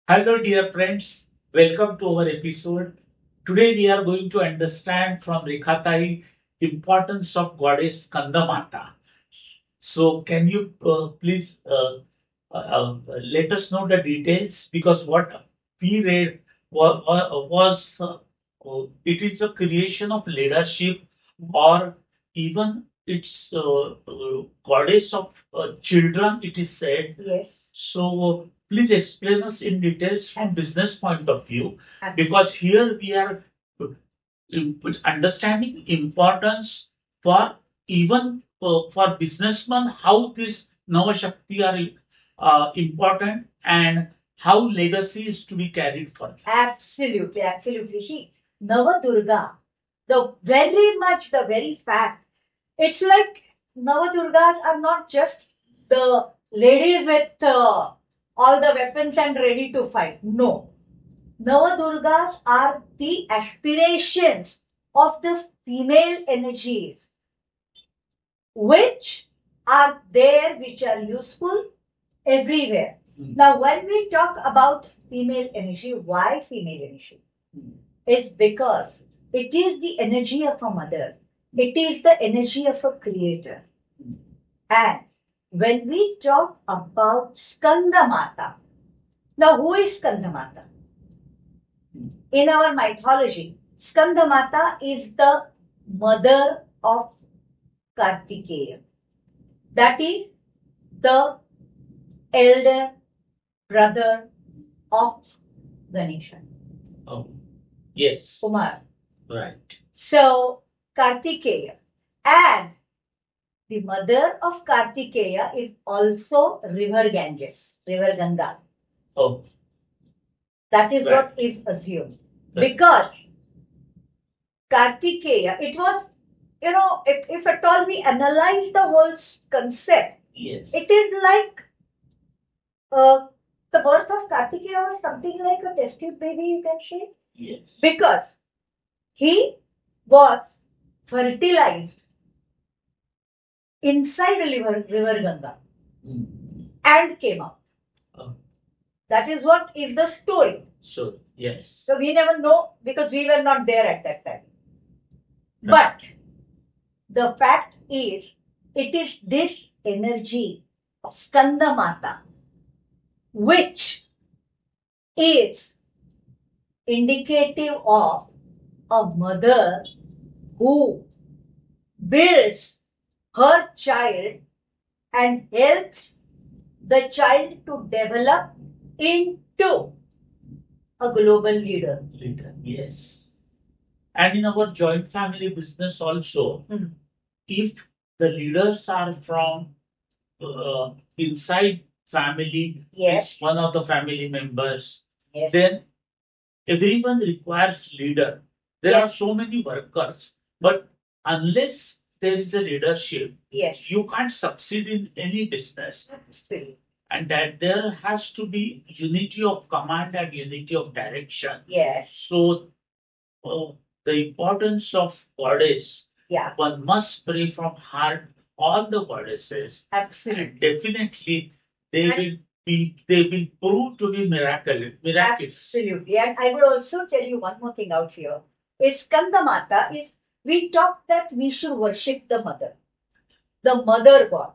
Hello, dear friends. Welcome to our episode. Today, we are going to understand from Rekhatai importance of goddess Kandamata. So, can you please let us know the details? Because what we read was it is a creation of leadership, or even it's goddess of children. It is said. Yes. So, please explain us in details from business point of view, because here we are understanding importance for even for businessmen, how this Navashakti are important, and how legacy is to be carried further. Absolutely, absolutely. See, Navadurga, the very fact, it's like Navadurgas are not just the ladies with all the weapons and ready to fight. No. Navadurgas are the aspirations of the female energies which are there, which are useful everywhere. Now, when we talk about female energy, why female energy? Is because it is the energy of a mother, it is the energy of a creator. And when we talk about Skandamata, now who is Skandamata? In our mythology, Skandamata is the mother of Kartikeya. That is the elder brother of Ganesha. Oh, yes. Kumar. Right. So, Kartikeya. And the mother of Kartikeya is also river Ganges, river Ganga. Oh. That is right. What is assumed. Right. Because Kartikeya, it was, if at all we analyze the whole concept, yes, it is like the birth of Kartikeya was something like a test tube baby, you can say. Yes. Because he was fertilized inside a river Ganga and came out. Oh. That is what is the story. So, yes. So we never know because we were not there at that time. But the fact is, it is this energy of Skandamata which is indicative of a mother who builds her child and helps the child to develop into a global leader. Leader, yes. And in our joint family business also, if the leaders are from inside family, yes, one of the family members, yes, then everyone requires leader. There are so many workers, but unless there is a leadership, yes, you can't succeed in any business. Absolutely. And that there has to be unity of command and unity of direction. Yes. So the importance of goddess, yeah, one must pray from heart all the goddesses. Absolutely. And definitely they will prove to be miraculous. Absolutely. And I would also tell you one more thing out here. Is Skandamata is, we talk that we should worship the mother god,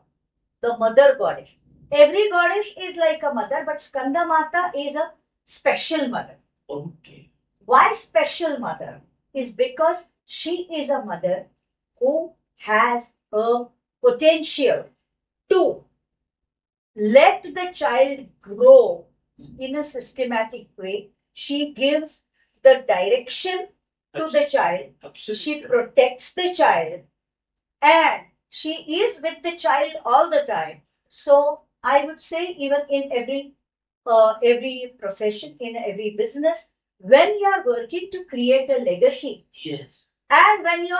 the mother goddess. Every goddess is like a mother, but Skandamata is a special mother. Okay. Why special mother? Is because she is a mother who has a potential to let the child grow in a systematic way. She gives the direction to the child. Absolutely. She protects the child and she is with the child all the time. So I would say even in every profession, in every business, when you are working to create a legacy, yes, and when you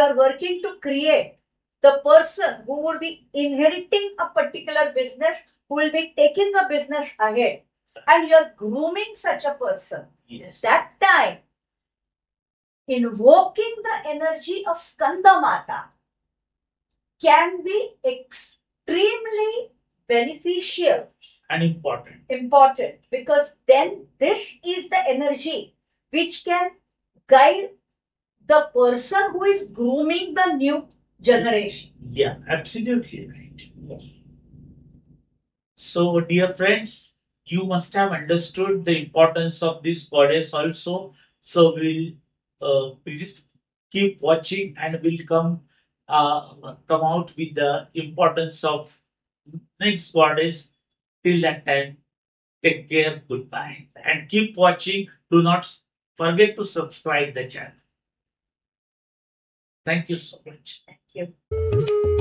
are working to create the person who will be inheriting a particular business, who will be taking a business ahead, and you are grooming such a person, yes, that time invoking the energy of Skandamata can be extremely beneficial and important. Important, because then this is the energy which can guide the person who is grooming the new generation. Yeah, absolutely right. Yes. So, dear friends, you must have understood the importance of this goddess also. So, we'll please keep watching and we'll come out with the importance of next goddess. Till that time, take care, goodbye, and keep watching. Do not forget to subscribe the channel. Thank you so much. Thank you.